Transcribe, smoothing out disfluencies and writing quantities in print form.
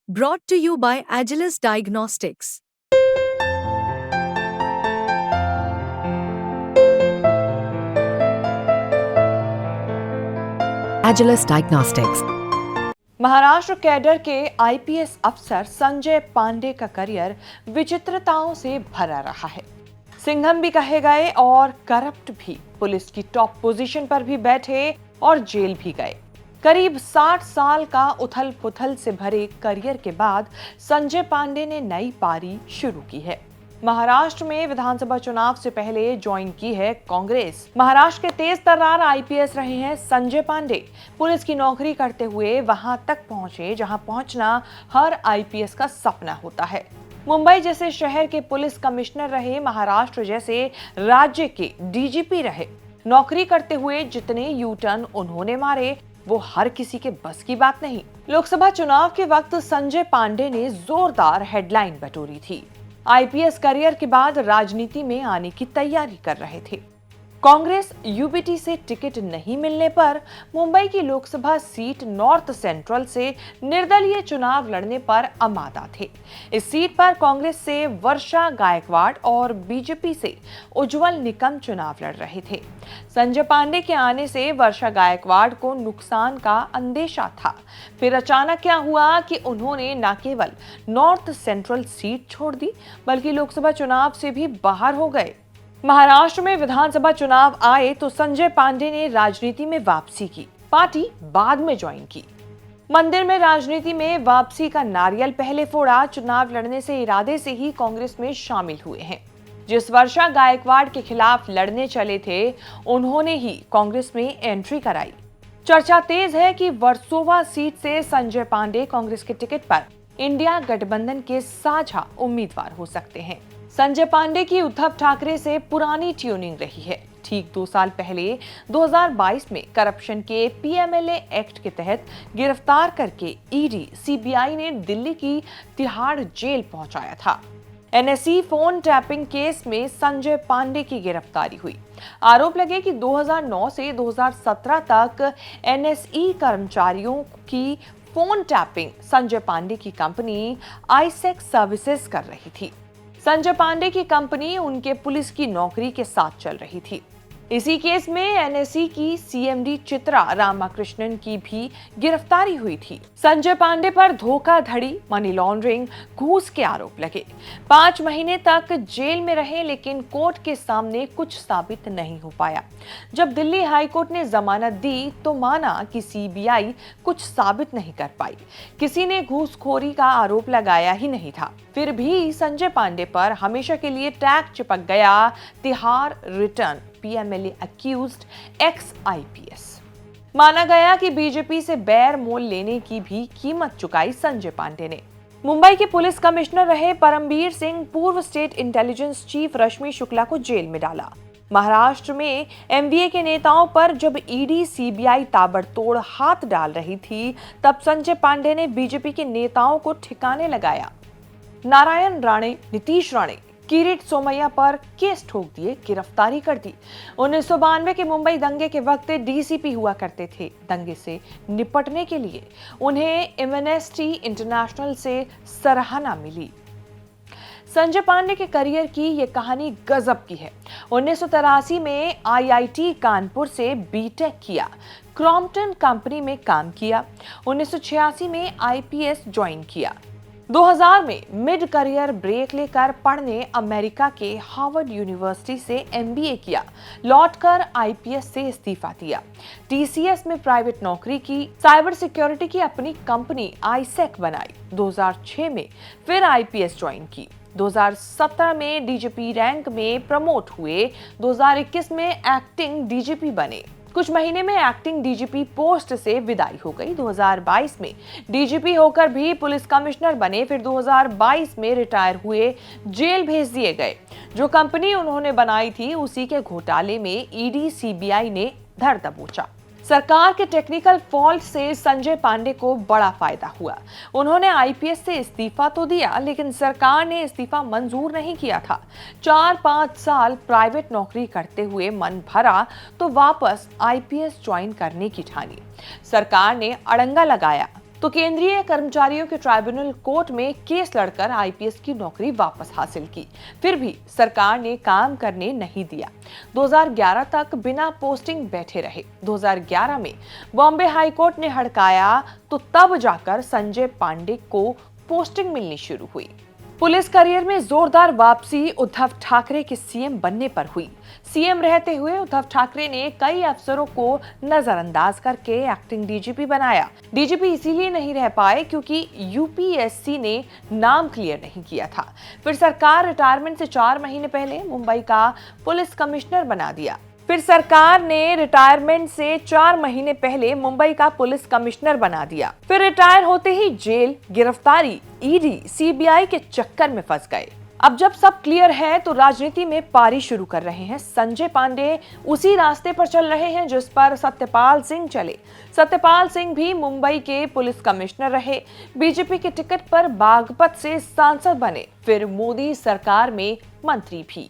Brought to you by Agilus Diagnostics. Agilus Diagnostics. Maharashtra cadre के IPS अफसर संजय पांडे का career विचित्रताओं से भरा रहा है। सिंघम भी कहे गए और करप्ट भी। पुलिस की टॉप पोजीशन पर भी बैठे और जेल भी गए। करीब 60 साल का उथल पुथल से भरे करियर के बाद संजय पांडे ने नई पारी शुरू की है। महाराष्ट्र में विधानसभा चुनाव से पहले ज्वाइन की है कांग्रेस। महाराष्ट्र के तेज तर्रार आईपीएस रहे हैं संजय पांडे। पुलिस की नौकरी करते हुए वहां तक पहुंचे जहां पहुंचना हर आईपीएस का सपना होता है। मुंबई जैसे शहर के पुलिस कमिश्नर रहे, महाराष्ट्र जैसे राज्य के डीजीपी रहे। नौकरी करते हुए जितने यू टर्न उन्होंने मारे वो हर किसी के बस की बात नहीं। लोकसभा चुनाव के वक्त संजय पांडे ने जोरदार हेडलाइन बटोरी थी। आईपीएस करियर के बाद राजनीति में आने की तैयारी कर रहे थे। कांग्रेस यूबीटी से टिकट नहीं मिलने पर मुंबई की लोकसभा सीट नॉर्थ सेंट्रल से निर्दलीय चुनाव लड़ने पर आमादा थे। इस सीट पर कांग्रेस से वर्षा गायकवाड़ और बीजेपी से उज्जवल निकम चुनाव लड़ रहे थे। संजय पांडे के आने से वर्षा गायकवाड़ को नुकसान का अंदेशा था। फिर अचानक क्या हुआ कि उन्होंने न केवल नॉर्थ सेंट्रल सीट छोड़ दी बल्कि लोकसभा चुनाव से भी बाहर हो गए। महाराष्ट्र में विधानसभा चुनाव आए तो संजय पांडे ने राजनीति में वापसी की। पार्टी बाद में ज्वाइन की। मंदिर में राजनीति में वापसी का नारियल पहले फोड़ा। चुनाव लड़ने से इरादे से ही कांग्रेस में शामिल हुए हैं। जिस वर्षा गायकवाड़ के खिलाफ लड़ने चले थे उन्होंने ही कांग्रेस में एंट्री कराई। चर्चा तेज है कि वर्सोवा सीट से संजय पांडे कांग्रेस के टिकट पर इंडिया गठबंधन के साझा उम्मीदवार हो सकते हैं। संजय पांडे की उद्धव ठाकरे से पुरानी ट्यूनिंग रही है। ठीक 2 साल पहले 2022 में करप्शन के पीएमएलए एक्ट के तहत गिरफ्तार करके ईडी सीबीआई ने दिल्ली की तिहाड़ जेल पहुंचाया था। एनएसई फोन टैपिंग केस में संजय पांडे की गिरफ्तारी हुई। आरोप लगे कि 2009 से 2017 तक एनएसई कर्मचारियों की फोन टैपिंग संजय पांडे की कंपनी आईसेक सर्विसेज कर रही थी। संजय पांडे की कंपनी उनके पुलिस की नौकरी के साथ चल रही थी। इसी केस में एनएसई की सीएमडी चित्रा रामाकृष्णन की भी गिरफ्तारी हुई थी। संजय पांडे पर धोखाधड़ी, मनी लॉन्ड्रिंग, घूस के आरोप लगे। 5 महीने तक जेल में रहे लेकिन कोर्ट के सामने कुछ साबित नहीं हो पाया। जब दिल्ली हाईकोर्ट ने जमानत दी तो माना कि सीबीआई कुछ साबित नहीं कर पाई। किसी ने घूसखोरी का आरोप लगाया ही नहीं था। फिर भी संजय पांडे पर हमेशा के लिए टैग चिपक गया, Tihar return PMLA accused x IPS. माना गया कि बीजेपी से बैर मोल लेने की भी कीमत चुकाई संजय पांडे ने। मुंबई के पुलिस कमिश्नर रहे परमबीर सिंह पूर्व स्टेट इंटेलिजेंस चीफ रश्मि शुक्ला को जेल में डाला। महाराष्ट्र में एमवीए के नेताओं पर जब ईडी सीबीआई ताबड़तोड़ हाथ डाल रही थी तब संजय पांडे ने बीजेपी के नेताओं को ठिकाने लगाया। नारायण राणे, नीतीश राणे, किरीट सोमैया पर केस ठोक दिए, गिरफ्तारी कर दी। 1992 के मुंबई दंगे के वक्त डीसीपी हुआ करते थे। दंगे से निपटने के लिए उन्हें एमनेस्टी इंटरनेशनल से सराहना मिली। संजय पांडे के करियर की ये कहानी गजब की है। 1983 में आईआईटी कानपुर से बीटेक किया, क्रॉम्पटन कंपनी में काम किया। 1986 में आईपीएस ज्वाइन किया। 2000 में मिड करियर ब्रेक लेकर पढ़ने अमेरिका के हार्वर्ड यूनिवर्सिटी से एमबीए किया। लौटकर आईपीएस से इस्तीफा दिया। टीसीएस में प्राइवेट नौकरी की। साइबर सिक्योरिटी की अपनी कंपनी आईसेक बनाई। 2006 में फिर आईपीएस ज्वाइन की। 2017 में डीजीपी रैंक में प्रमोट हुए। 2021 में एक्टिंग डीजीपी बने। कुछ महीने में एक्टिंग डीजीपी पोस्ट से विदाई हो गई। 2022 में डीजीपी होकर भी पुलिस कमिश्नर बने। फिर 2022 में रिटायर हुए, जेल भेज दिए गए। जो कंपनी उन्होंने बनाई थी उसी के घोटाले में ईडी सीबीआई ने धर दबोचा। सरकार के टेक्निकल फॉल्ट से संजय पांडे को बड़ा फायदा हुआ। उन्होंने आईपीएस से इस्तीफा तो दिया लेकिन सरकार ने इस्तीफा मंजूर नहीं किया था। 4-5 साल प्राइवेट नौकरी करते हुए मन भरा तो वापस आईपीएस ज्वाइन करने की ठानी। सरकार ने अड़ंगा लगाया तो केंद्रीय कर्मचारियों के ट्राइब्यूनल कोर्ट में केस लड़कर आईपीएस की नौकरी वापस हासिल की। फिर भी सरकार ने काम करने नहीं दिया। 2011 तक बिना पोस्टिंग बैठे रहे। 2011 में बॉम्बे हाईकोर्ट ने हड़काया तो तब जाकर संजय पांडे को पोस्टिंग मिलनी शुरू हुई। पुलिस करियर में जोरदार वापसी उद्धव ठाकरे के सीएम बनने पर हुई। सीएम रहते हुए उद्धव ठाकरे ने कई अफसरों को नजरअंदाज करके एक्टिंग डीजीपी बनाया। डीजीपी इसीलिए नहीं रह पाए क्योंकि यूपीएससी ने नाम क्लियर नहीं किया था। फिर सरकार रिटायरमेंट से 4 महीने पहले मुंबई का पुलिस कमिश्नर बना दिया। फिर रिटायर होते ही जेल, गिरफ्तारी, ईडी, सीबीआई के चक्कर में फंस गए। अब जब सब क्लियर है तो राजनीति में पारी शुरू कर रहे हैं संजय पांडे। उसी रास्ते पर चल रहे हैं जिस पर सत्यपाल सिंह चले। सत्यपाल सिंह भी मुंबई के पुलिस कमिश्नर रहे, बीजेपी के टिकट पर बागपत से सांसद बने, फिर मोदी सरकार में मंत्री भी।